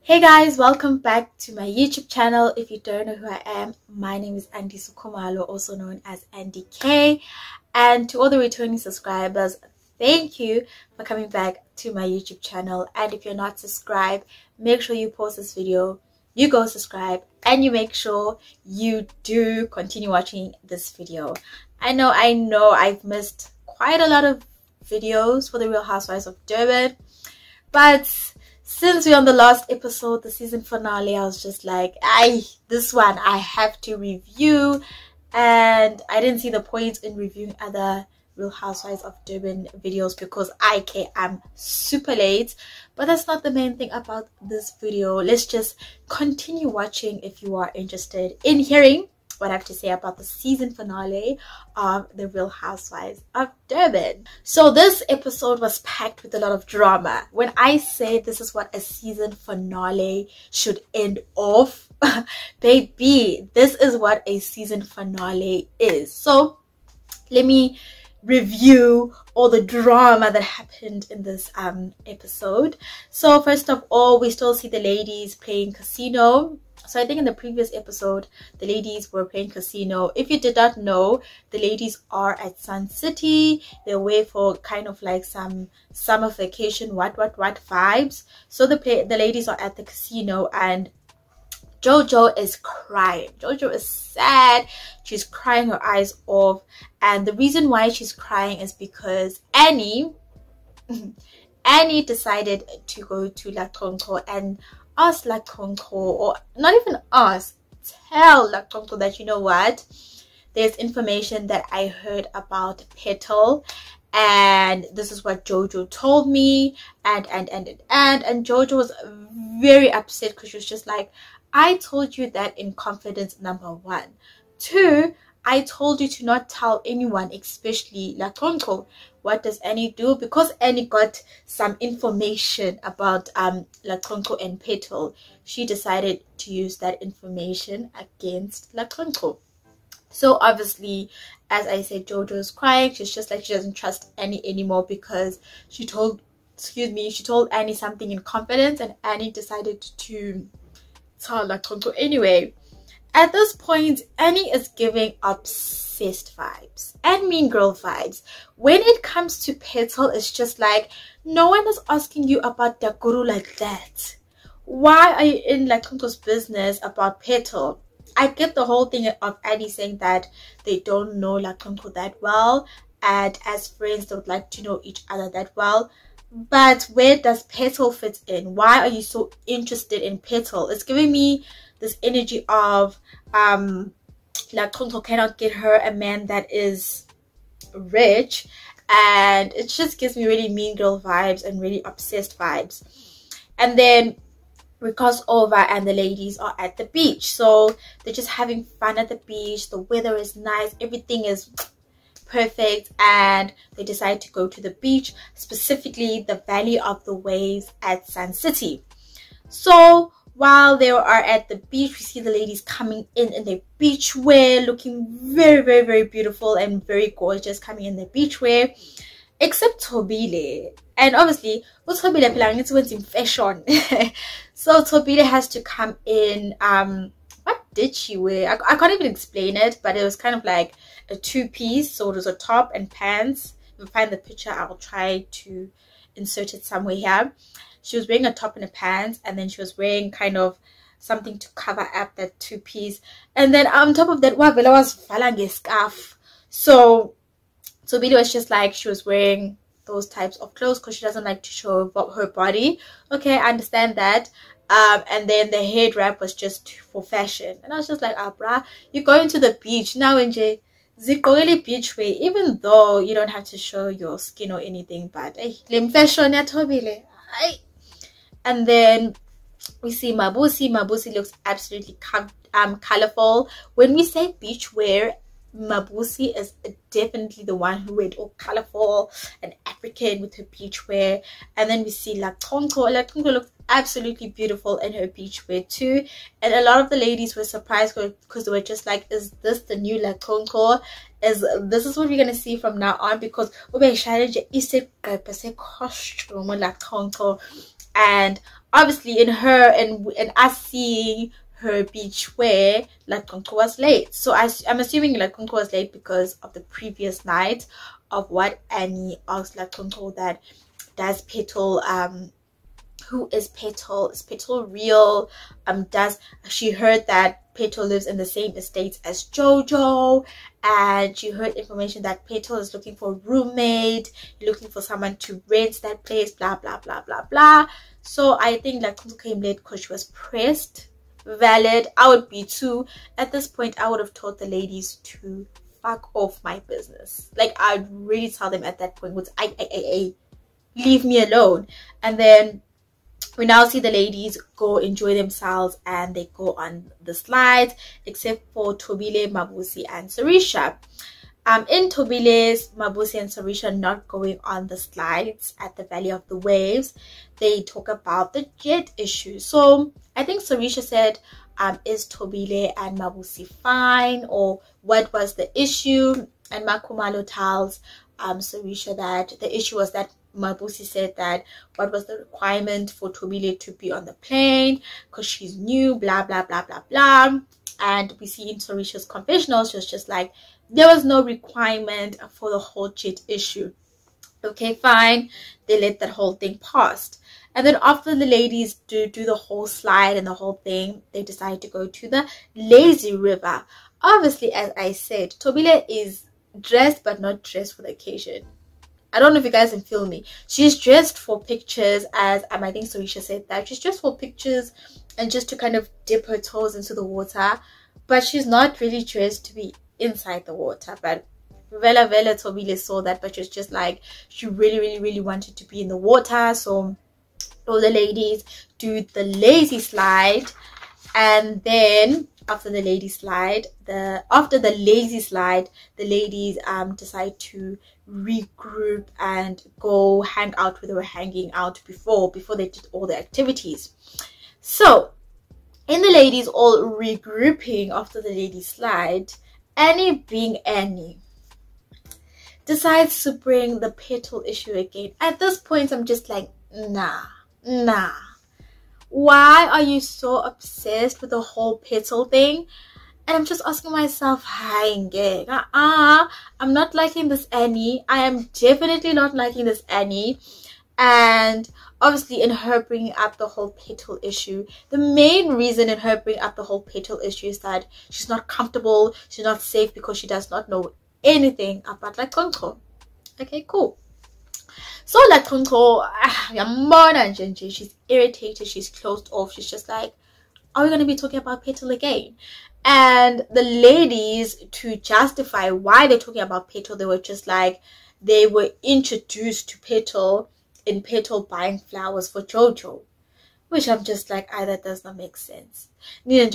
Hey guys, welcome back to my YouTube channel. If you don't know who I am, my name is andiswasanelisiwekhumalo, also known as Andy K. And to all the returning subscribers, thank you for coming back to my YouTube channel. And if you're not subscribed, make sure you pause this video, you go subscribe, and you make sure you do continue watching this video. I know I've missed quite a lot of videos for the Real Housewives of Durban, but since we're on the last episode, the season finale, I was just like, this one I have to review. And I didn't see the point in reviewing other Real Housewives of Durban videos because I'm super late. But that's not the main thing about this video. Let's just continue watching if you are interested in hearing what I have to say about the season finale of the Real Housewives of Durban. So this episode was packed with a lot of drama. When I say this is what a season finale should end off, baby, this is what a season finale is. So let me review all the drama that happened in this episode. So first of all, we still see the ladies playing casino. So I think in the previous episode, the ladies were playing casino. If you did not know, the ladies are at Sun City. They're away for kind of like some summer vacation, what vibes. So the ladies are at the casino and Jojo is crying. Jojo is sad. She's crying her eyes off. And the reason why she's crying is because Annie decided to go to La Tronco and ask La Tronco, or not even ask, tell La Tronco that, you know what, there's information that I heard about Petal, and this is what Jojo told me, and Jojo was very upset because she was just like, I told you that in confidence, number one. Two, I told you to not tell anyone, especially La Tronco. What does Annie do? Because Annie got some information about La Tronco and Petal, she decided to use that information against La Tronco. So obviously, as I said, Jojo is crying. She's just like, she doesn't trust Annie anymore because she told Annie something in confidence, and Annie decided to tell La Tronco anyway. At this point, Annie is giving obsessed vibes and mean girl vibes. When it comes to Petal, it's just like, no one is asking you about the guru like that. Why are you in La Tronco's business about Petal? I get the whole thing of Annie saying that they don't know La Tronco that well, and as friends they would like to know each other that well. But where does Petal fit in? Why are you so interested in Petal? It's giving me this energy of La Tronco cannot get her a man that is rich, and it just gives me really mean girl vibes and really obsessed vibes. And then we cross over and the ladies are at the beach, so they're just having fun at the beach. The weather is nice, everything is perfect, and they decide to go to the beach, specifically the Valley of the Waves at Sun City. So while they are at the beach, we see the ladies coming in their beach wear, looking very, very, very beautiful and very gorgeous, coming in their beach wear, except Tobile. And obviously, what's Tobile playing? It's in fashion. So Tobile has to come in. What did she wear? I can't even explain it, but it was kind of like a two-piece. So it was a top and pants. If you find the picture, I'll try to insert it somewhere here. She was wearing a top and a pants, and then she was wearing kind of something to cover up that two-piece. And then on top of that, Wavela was valang a scarf. So Tobile was just like, she was wearing those types of clothes because she doesn't like to show her body. Okay, I understand that. And then the head wrap was just for fashion. And I was just like, bruh, you're going to the beach now, NJ. Zikogeli beach wear, even though you don't have to show your skin or anything, but lem fashion ya Tobile. And then we see Mabusi. Mabusi looks absolutely colorful. When we say beach wear, Mabusi is definitely the one who went all colorful and African with her beach wear. And then we see La Tronco. La Tronco looks absolutely beautiful in her beach wear too. And a lot of the ladies were surprised because they were just like, is this the new La Tronco? This is what we're gonna see from now on, because ube shayele is a costume La Tronco. And obviously in her and us seeing her beach wear, like Tonto was late. So I'm assuming like Tonto was late because of the previous night of what Annie asked like Tonto, that does Petal who is Petal? Is Petal real? Does she heard that Petal lives in the same estate as Jojo, and she heard information that Petal is looking for a roommate, looking for someone to rent that place, blah blah blah blah blah. So I think like Tonto came late because she was pressed. Valid. I would be too. At this point, I would have told the ladies to fuck off my business. Like, I'd really tell them at that point, was I leave me alone. And then we now see the ladies go enjoy themselves and they go on the slides, except for Thobile, Mabusi, and Sarisha. In Thobile's, Mabusi and Sarisha not going on the slides at the Valley of the Waves, they talk about the jet issue. So I think Sarisha said, is Thobile and Mabusi fine, or what was the issue? And Khumalo tells Sarisha that the issue was that Mabusi said that what was the requirement for Thobile to be on the plane because she's new, blah blah blah blah blah. And we see in Sarisha's confessional, she was just like, there was no requirement for the whole jet issue. Okay, fine. They let that whole thing pass. And then after the ladies do the whole slide and the whole thing, they decide to go to the lazy river. Obviously, as I said, Thobile is dressed but not dressed for the occasion. I don't know if you guys can feel me. She's dressed for pictures, as I think Sarisha said that. She's dressed for pictures and just to kind of dip her toes into the water. But she's not really dressed to be inside the water. But Vela Thobile saw that, but she was just like, she really wanted to be in the water. So all the ladies do the lazy slide, and then after the lazy slide, the ladies decide to regroup and go hang out where they were hanging out before they did all the activities. So in the ladies all regrouping after the lady slide, Annie, being Annie, decides to bring the Petal issue again. At this point, I'm just like, nah. Why are you so obsessed with the whole Petal thing? And I'm just asking myself, I'm not liking this Annie. I am definitely not liking this Annie. And obviously in her bringing up the whole Petal issue, the main reason in her bringing up the whole Petal issue is that she's not comfortable, she's not safe because she does not know anything about like control. Okay, cool. So like control, she's irritated, she's closed off, she's just like, are we going to be talking about Petal again? And the ladies, to justify why they're talking about Petal, they were just like, they were introduced to Petal in Petal buying flowers for Jojo, which I'm just like, that does not make sense. It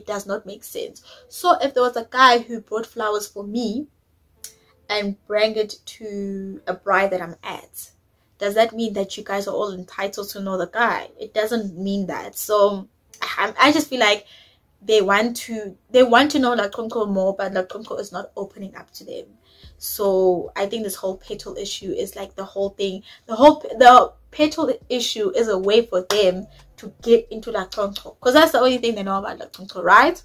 does not make sense. So if there was a guy who brought flowers for me and bring it to a bride that I'm at, does that mean that you guys are all entitled to know the guy? It doesn't mean that. So I just feel like they want to know like Tonko more, but like Tonko is not opening up to them. So I think this whole Petal issue is like the whole thing. The Petal issue is a way for them to get into like Tonko, because that's the only thing they know about like Tonko, right?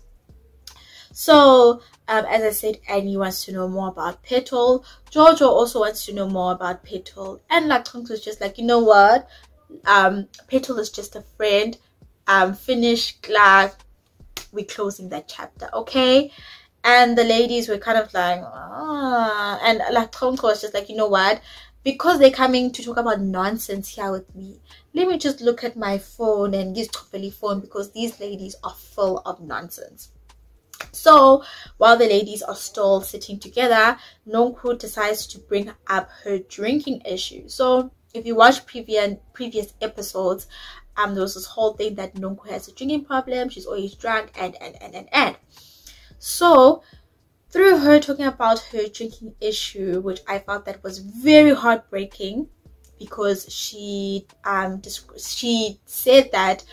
So as I said, Annie wants to know more about Petal. Jojo also wants to know more about Petal, and like Tonko is just like, you know what, Petal is just a friend. Finish class, we're closing that chapter, okay? And the ladies were kind of like, and like Tonko was just like, you know what, because they're coming to talk about nonsense here with me, let me just look at my phone and use Topeli phone, because these ladies are full of nonsense. So while the ladies are still sitting together, Nonku decides to bring up her drinking issue. So if you watch previous episodes, there was this whole thing that Nonku has a drinking problem, she's always drunk, and so through her talking about her drinking issue, which I felt that was very heartbreaking, because she said that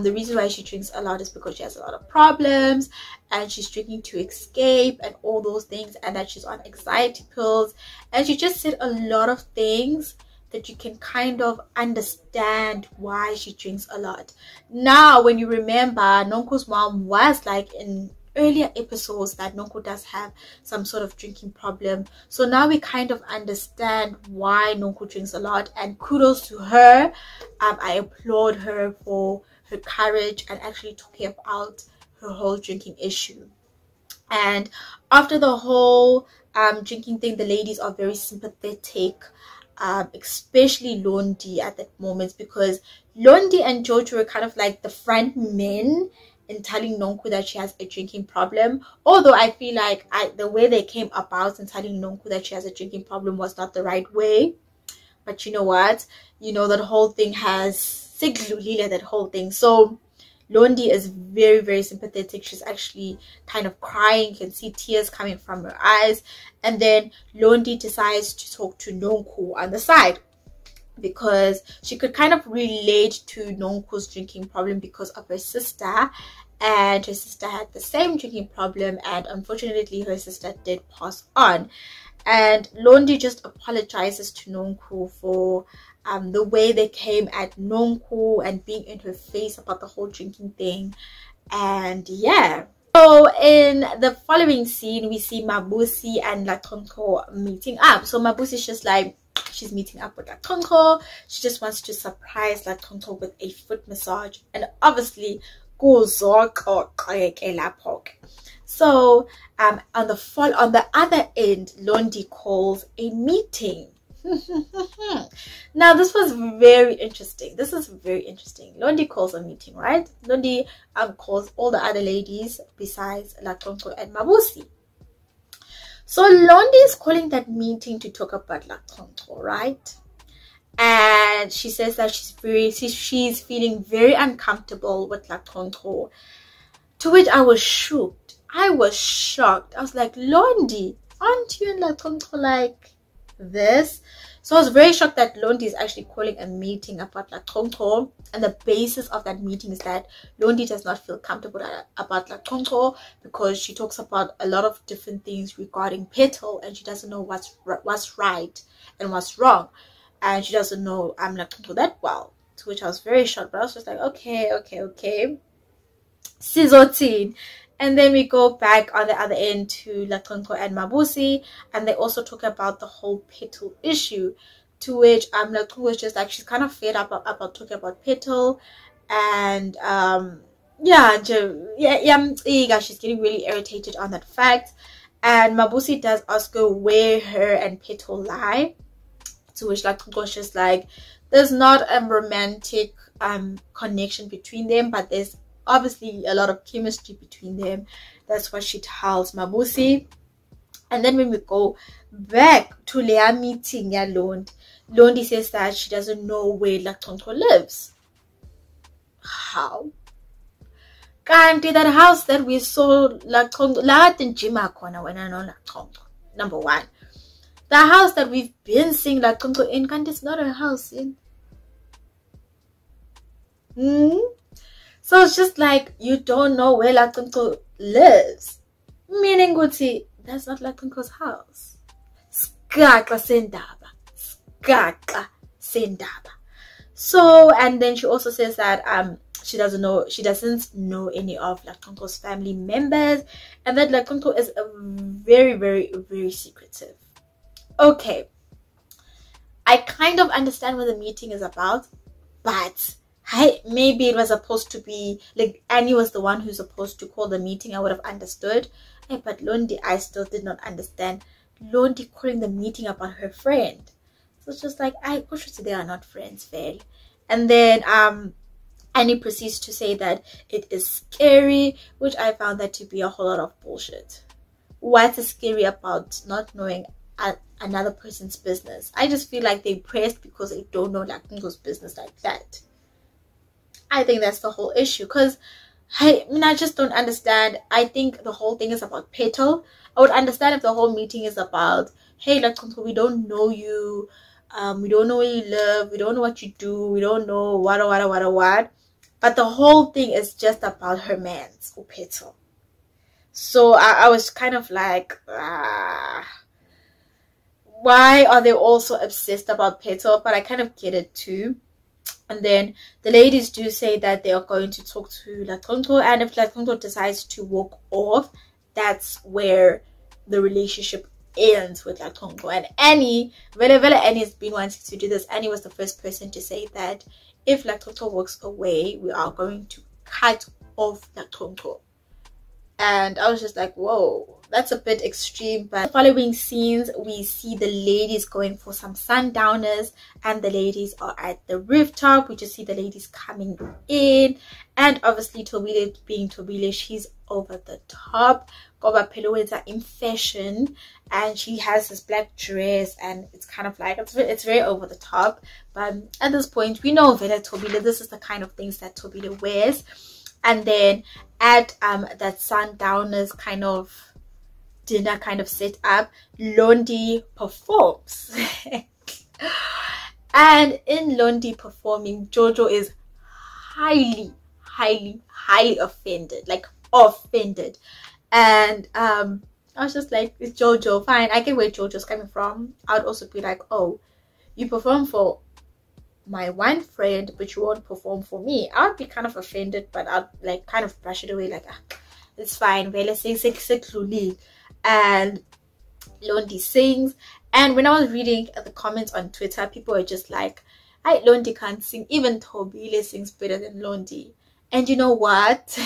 the reason why she drinks a lot is because she has a lot of problems and she's drinking to escape and all those things, and that she's on anxiety pills, and she just said a lot of things that you can kind of understand why she drinks a lot. Now, when you remember, Nonko's mom was like in earlier episodes that Nonko does have some sort of drinking problem. So now we kind of understand why Nonko drinks a lot, and kudos to her. I applaud her for her courage and actually talking about her whole drinking issue. And after the whole drinking thing, the ladies are very sympathetic, especially Londi at that moment, because Londi and Jojo are kind of like the front men in telling Nonko that she has a drinking problem. Although I feel like the way they came about in telling Nonko that she has a drinking problem was not the right way. But you know what? You know, that whole thing has that whole thing. So Londi is very, very sympathetic. She's actually kind of crying. You can see tears coming from her eyes. And then Londi decides to talk to Nonko on the side, because she could kind of relate to Nonko's drinking problem because of her sister. And her sister had the same drinking problem, and unfortunately her sister did pass on. And Londi just apologizes to Nonko for the way they came at Nonko and being in her face about the whole drinking thing. And yeah, so in the following scene we see Mabusi and Latonko meeting up. So Mabusi's just like, she's meeting up with Latonko. She just wants to surprise Latonko with a foot massage, and obviously so on the other end, Londi calls a meeting. Now this was very interesting. This is very interesting. Londi calls a meeting, right? Londi calls all the other ladies besides Latonko and Mabusi. So Londi is calling that meeting to talk about Latonko, right? And she says that she's feeling very uncomfortable with Latonko. To which I was shocked. I was shocked. I was like, Londi, aren't you and Latonko like this? So I was very shocked that Londi is actually calling a meeting about Latonko, and the basis of that meeting is that Londi does not feel comfortable about Latonko because she talks about a lot of different things regarding Petal, and she doesn't know what's right and what's wrong, and she doesn't know Latonko that well. To which I was very shocked, but I was just like, okay. Sizotin. And then we go back on the other end to Latonko and Mabusi, and they also talk about the whole Petal issue. To which Latonko was just like, she's kind of fed up about talking about Petal, and she's getting really irritated on that fact. And Mabusi does ask her where her and Petal lie. To which Latonko was just like, there's not a romantic connection between them, but there's obviously a lot of chemistry between them. That's what she tells Mabusi. And then when we go back to their meeting, Londi says that she doesn't know where Latonko lives. How? Kanti that house that we saw Latonko, number one. The house that we've been seeing Latonko in, Kanti, it's not a house in. So it's just like, you don't know where Latonko lives. Meaning, Guti, that's not Latonko's house. Skaka sendaba. So, and then she also says that she doesn't know any of Latonko's family members, and that Latonko is very, very, very secretive. Okay, I kind of understand what the meeting is about, but maybe it was supposed to be like Annie was the one who's supposed to call the meeting. I would have understood. But Londi, I still did not understand Londi calling the meeting about her friend. So it's just like, they are not friends, fairly. And then Annie proceeds to say that it is scary, which I found that to be a whole lot of bullshit. What is scary about not knowing another person's business? I just feel like they're pressed because they don't know Latonko's business like that. I think that's the whole issue, because I just don't understand. I think the whole thing is about Petal. I would understand if the whole meeting is about, hey, Latonko, we don't know you, we don't know where you live, we don't know what you do, we don't know what. But the whole thing is just about her man's or Petal. So I was kind of like, why are they all so obsessed about Petal? But I kind of get it too. And then the ladies do say that they are going to talk to Latonto, and if Latonto decides to walk off, that's where the relationship ends with Latonto. And Annie, whenever Annie has been wanting to do this, Annie was the first person to say that if Latonto walks away, we are going to cut off Latonto. And I was just like, whoa, that's a bit extreme. But following scenes, we see the ladies going for some sundowners, and the ladies are at the rooftop. We just see the ladies coming in, and obviously Tobile being Tobile, she's over the top. Goba Pelueza in fashion, and she has this black dress, and it's kind of like it's very over the top. But at this point, we know Vela Tobile, this is the kind of things that Tobile wears. And then at that sundowners kind of dinner kind of set up, Londi performs. And in Londi performing, Jojo is highly offended, like offended. And I was just like, it's Jojo, fine, I get where Jojo's coming from. I would also be like, oh, you perform for my one friend but you won't perform for me. I would be kind of offended, but I'd like kind of brush it away, like, it's fine, well, let's say. And Londi sings. And when I was reading the comments on Twitter, people were just like, Londi can't sing, even Tobile sings better than Londi. And you know what?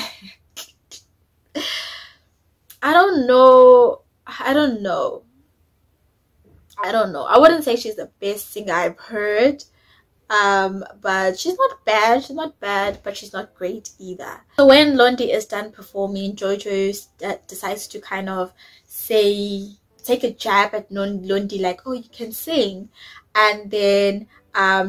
I don't know. I wouldn't say she's the best singer I've heard. But she's not bad, but she's not great either. So when Londi is done performing, Jojo decides to kind of take a jab at Londi, like, oh, you can sing. And then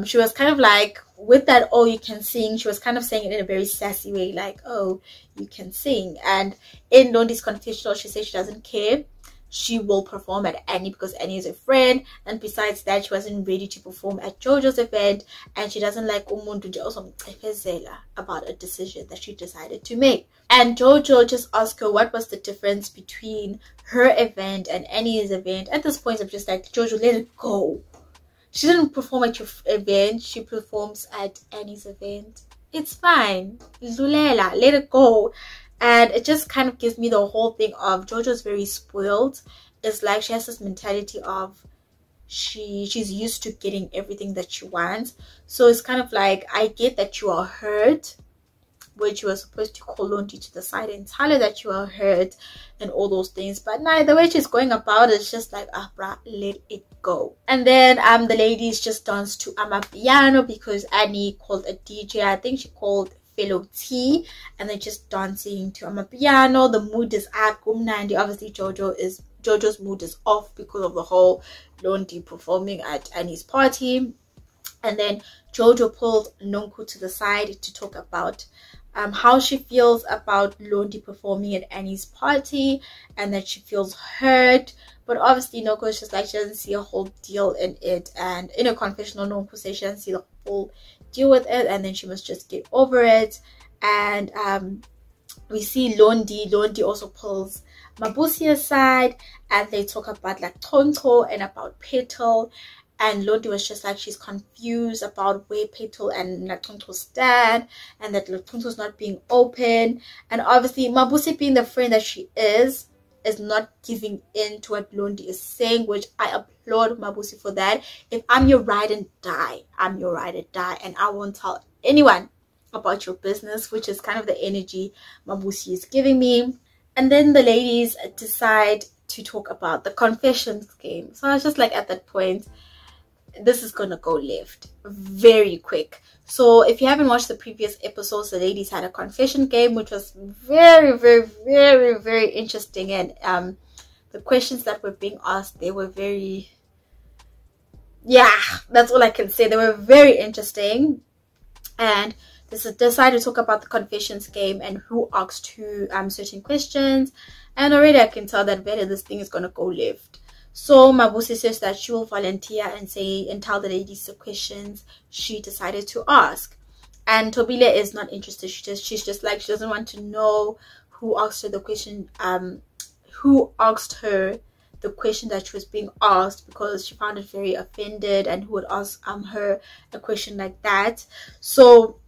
she was kind of like, with that, oh, you can sing, she was kind of saying it in a very sassy way, like, oh, you can sing. And in Londi's confessional, she says she doesn't care, she will perform at Annie because Annie is a friend. And besides that, she wasn't ready to perform at Jojo's event, and she doesn't like umuntu also about a decision that she decided to make. And Jojo just asked her what was the difference between her event and Annie's event. At this point, I'm just like, Jojo, let it go. She didn't perform at your event, she performs at Annie's event. It's fine, Zulela, let it go. And it just kind of gives me the whole thing of Jojo's very spoiled. It's like she has this mentality of she's used to getting everything that she wants. So it's kind of like, I get that you are hurt, which you were supposed to call Londi to the side and tell her that you are hurt and all those things. But nah, the way she's going about it is just like, bruh, let it go. And then the ladies just danced to Amapiano because Annie called a DJ. I think she called Fellow T, and they're just dancing to Amapiano. The mood is up, and obviously Jojo's mood is off because of the whole Londi performing at Annie's party. And then Jojo pulled Nonku to the side to talk about how she feels about Londi performing at Annie's party, and that she feels hurt. But obviously Nonku is just like, she doesn't see a whole deal in it. And in a confessional, Nonku says she doesn't see the whole deal with it, and then she must just get over it. And we see Londi also pulls Mabusi aside, and they talk about like Tonto and about Petal. And Londi was just like, she's confused about where Petal and Tonto stand, and that Tonto's not being open. And obviously Mabusi, being the friend that she is not giving in to what Londi is saying, which I applaud Mabusi for that. If I'm your ride and die, I'm your ride and die, and I won't tell anyone about your business, which is kind of the energy Mabusi is giving me. And then the ladies decide to talk about the confessions game. So I was just like, at that point, this is gonna go left very quick. So if you haven't watched the previous episodes, the ladies had a confession game, which was very interesting. And the questions that were being asked, they were very, yeah, that's all I can say, they were very interesting. And they decided to talk about the confessions game and who asked who certain questions. And already I can tell that this thing is gonna go left. So Mabusi says that she will volunteer and say and tell the ladies the questions she decided to ask. And Tobile is not interested. She's just like, she doesn't want to know who asked her the question, who asked her the question that she was being asked, because she found it very offended, and who would ask her a question like that. So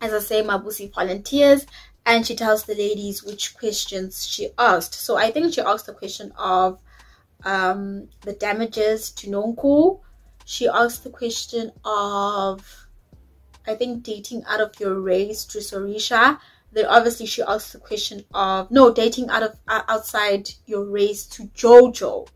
as I say, Mabusi volunteers and she tells the ladies which questions she asked. So I think she asked the question of the damages to Nonku. She asked the question of, I think, dating out of your race to Sorisha. Then obviously she asked the question of, no, dating outside your race to Jojo.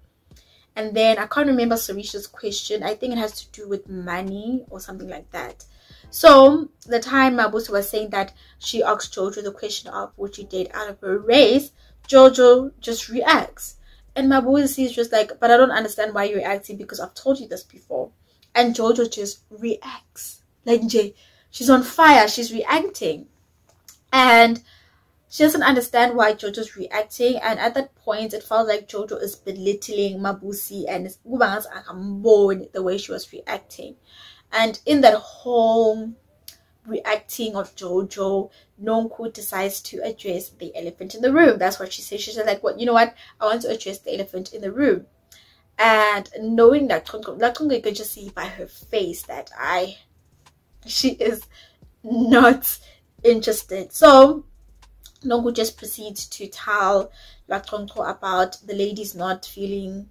And then I can't remember Sorisha's question. I think it has to do with money or something like that. So the time Mabusi was saying that she asked Jojo the question of, would you date out of her race, Jojo just reacts. And Mabusi is just like, but I don't understand why you're reacting, because I've told you this before. And Jojo just reacts. Like, she's on fire. She's reacting. And she doesn't understand why Jojo's reacting. And at that point, it felt like Jojo is belittling Mabusi and the way she was reacting. And in that whole reacting of Jojo, Nonku decides to address the elephant in the room. That's what she says. She said, like, what, you know what? I want to address the elephant in the room. And knowing that Kongo could just see by her face that she is not interested. So Nonku just proceeds to tell Lakonko about the ladies not feeling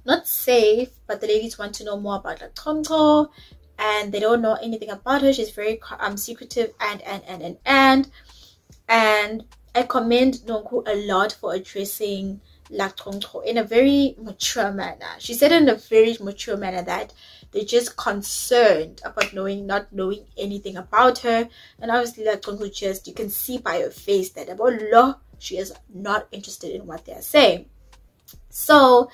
not safe, but the ladies want to know more about Lakonko, and they don't know anything about her. She's very secretive and I commend Nonku a lot for addressing Lakonko in a very mature manner. She said in a very mature manner that they're just concerned about not knowing anything about her. And obviously Lakonko just, you can see by her face that she is not interested in what they're saying. So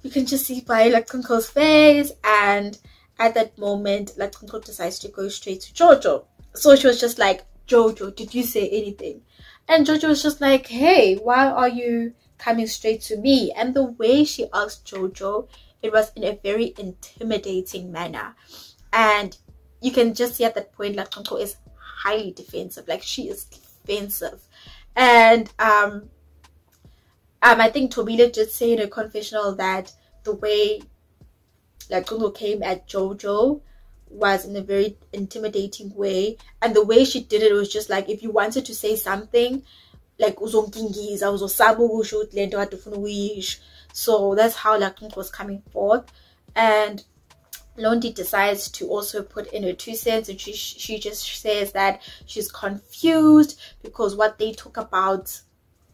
you can just see by Lakonko's face, and at that moment Lakonko decides to go straight to Jojo. So she was just like, Jojo, did you say anything? And Jojo was just like, hey, why are you coming straight to me? And the way she asked Jojo, it was in a very intimidating manner. And you can just see at that point Lakonko is highly defensive. Like, she is defensive. And I think Tobile just said in a confessional that the way Lakonko came at Jojo was in a very intimidating way, and the way she did it was just like, if you wanted to say something, like so that's how Lakonko was coming forth. And Londi decides to also put in her 2 cents, and she just says that she's confused because what they talk about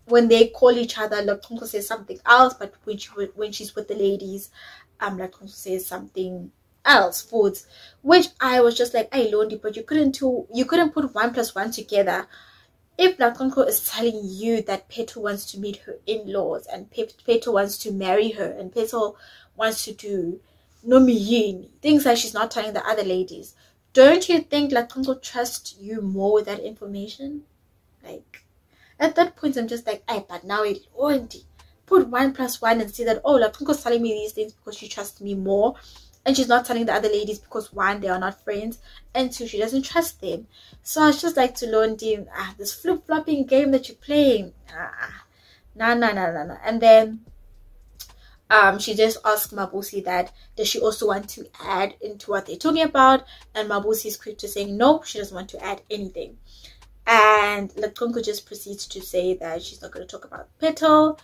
when they call each other, Lakonko says something else, but when she's with the ladies, Lakonko says something else, foods, which I was just like, hey Londi, but you couldn't put 1 + 1 together. If Lakonko is telling you that Peto wants to meet her in-laws, and Peto wants to marry her, and Peto wants to do nomiyini, things that she's not telling the other ladies, don't you think Lakonko trusts you more with that information? Like, at that point I'm just like, hey, but now it Londi, put 1 + 1 and see that, oh, Lakonko's telling me these things because she trusts me more, and she's not telling the other ladies because 1, they are not friends, and 2, she doesn't trust them. So I was just like to Londi, this flip-flopping game that you're playing, nah. And then she just asked Mabusi that, does she also want to add into what they're talking about? And Mabusi is quick to saying no, she doesn't want to add anything. And Lakonko just proceeds to say that she's not going to talk about Petal.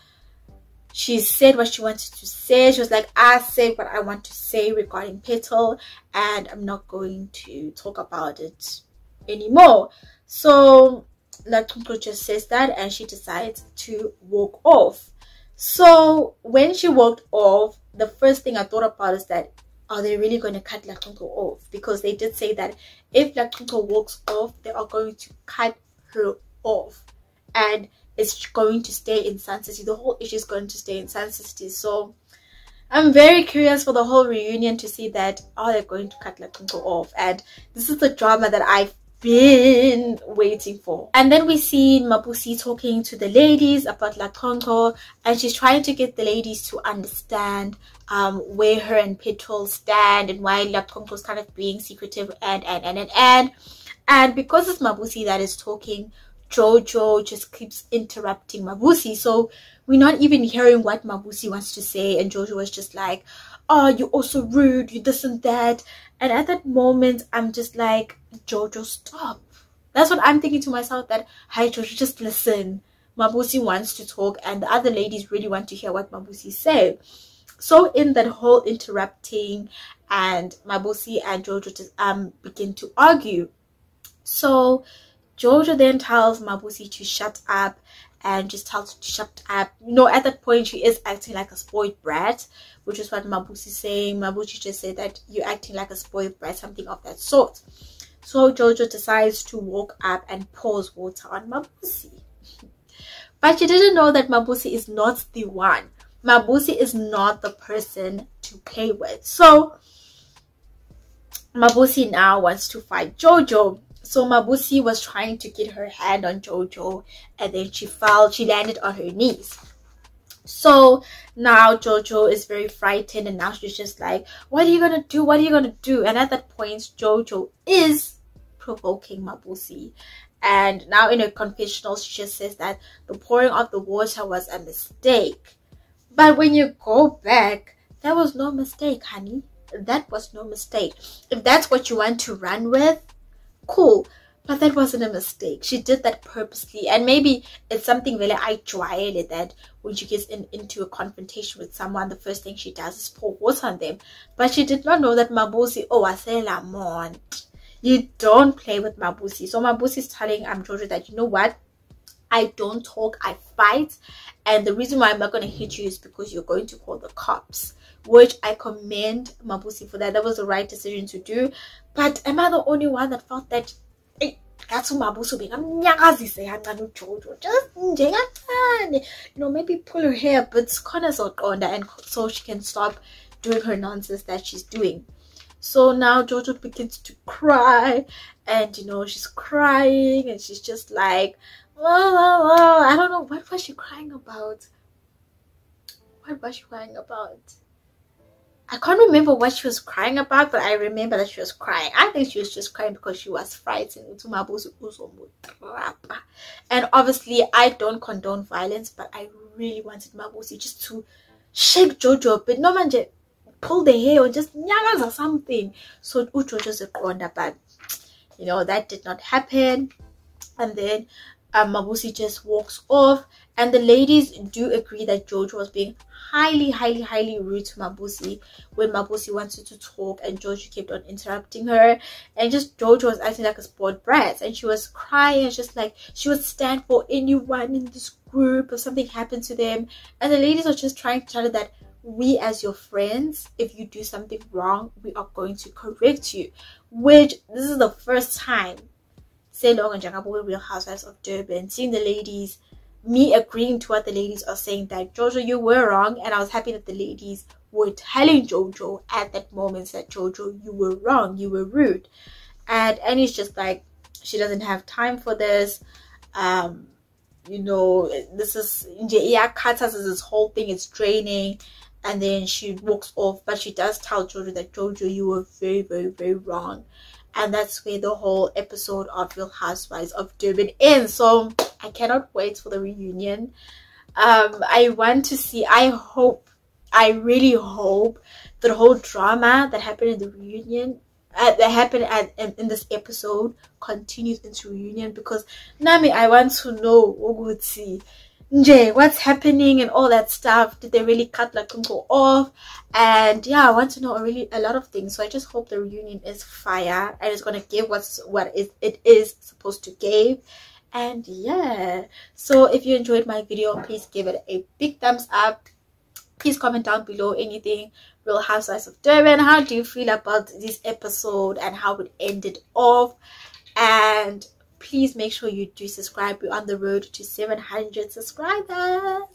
She said what she wanted to say. She was like, I said what I want to say regarding Petal, and I'm not going to talk about it anymore. So Lakonko just says that, and she decides to walk off. So when she walked off, the first thing I thought about is that, are they really going to cut Lakonko off? Because they did say that if Lakonko walks off, they are going to cut her off, and it's going to stay in Sun City. The whole issue is going to stay in Sun City. So I'm very curious for the whole reunion to see that, are they going to cut Lakonko off? And this is the drama that I've been waiting for. And then we see Mabusi talking to the ladies about Lakonko, and she's trying to get the ladies to understand where her and Petrol stand, and why Lakonko's kind of being secretive and because it's Mabusi that is talking, Jojo just keeps interrupting Mabusi. So we're not even hearing what Mabusi wants to say, and Jojo was just like, oh, you're also rude, you this and that. And at that moment, I'm just like, Jojo, stop. That's what I'm thinking to myself, that, hi Jojo, just listen. Mabusi wants to talk, and the other ladies really want to hear what Mabusi said. So in that whole interrupting, and Mabusi and Jojo just begin to argue. So Jojo then tells Mabusi to shut up, and just tells her to shut up. You know, at that point she is acting like a spoiled brat, which is what Mabusi is saying. Mabusi just said that you're acting like a spoiled brat, something of that sort. So Jojo decides to walk up and pours water on Mabusi. But she didn't know that Mabusi is not the one. Mabusi is not the person to play with. So Mabusi now wants to fight Jojo. So Mabusi was trying to get her hand on Jojo, and then she fell. She landed on her knees. So now Jojo is very frightened, and now she's just like, what are you gonna do? What are you gonna do? And at that point, Jojo is provoking Mabusi. And now in her confessional, she just says that the pouring of the water was a mistake. But when you go back, that was no mistake, honey. That was no mistake. If that's what you want to run with, cool. But that wasn't a mistake. She did that purposely. And maybe it's something really I that when she gets into a confrontation with someone, the first thing she does is pour water on them. But she did not know that Mabusi, oh, I say Lamont. You don't play with Mabusi. So Mabusi is telling Jojo that, you know what? I don't talk, I fight. And the reason why I'm not going to hit you is because you're going to call the cops. Which I commend Mabusi for that. That was the right decision to do. But am I the only one that felt that, hey, that's what Mabusi being? I'm Jojo. Just, you know, maybe pull her hair a bit, and so she can stop doing her nonsense that she's doing. So now Jojo begins to cry, and you know, she's crying, and she's just like, oh, I don't know, what was she crying about? What was she crying about? I can't remember what she was crying about, but I remember that she was crying. I think she was just crying because she was frightened. And obviously, I don't condone violence, but I really wanted Mabusi just to shake Jojo a bit. No man, just pull the hair or just nyagas or something. So Jojo's a corner, but you know, that did not happen. And then Mabusi just walks off, and the ladies do agree that Jojo was being highly rude to Mabusi when Mabusi wanted to talk, and Jojo kept on interrupting her, and just Jojo was acting like a spoiled brat, and she was crying, and just like she would stand for anyone in this group if something happened to them. And the ladies are just trying to tell her that we as your friends, if you do something wrong, we are going to correct you. Which this is the first time say long and Jangabo Real Housewives of Durban, seeing the ladies, me agreeing to what the ladies are saying, that Jojo, you were wrong. And I was happy that the ladies were telling Jojo at that moment that Jojo, you were wrong, you were rude. And Annie's just like, she doesn't have time for this. You know, this is this whole thing is draining. And then she walks off, but she does tell Jojo that, Jojo, you were very wrong. And that's where the whole episode of Real Housewives of Durban ends. So I cannot wait for the reunion. I want to see, I really hope the whole drama that happened in the reunion, that happened in this episode, continues into reunion. Because Nami, I want to know what's happening and all that stuff. Did they really cut Lakunko off? And yeah, I want to know a lot of things. So I just hope the reunion is fire and it's gonna give what it is supposed to give. And yeah, so if you enjoyed my video, please give it a big thumbs up. Please comment down below anything Real Housewives of Durban. How do you feel about this episode and how it ended off? And please make sure you do subscribe. We're on the road to 700 subscribers.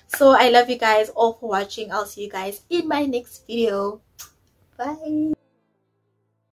So I love you guys all for watching. I'll see you guys in my next video. Bye.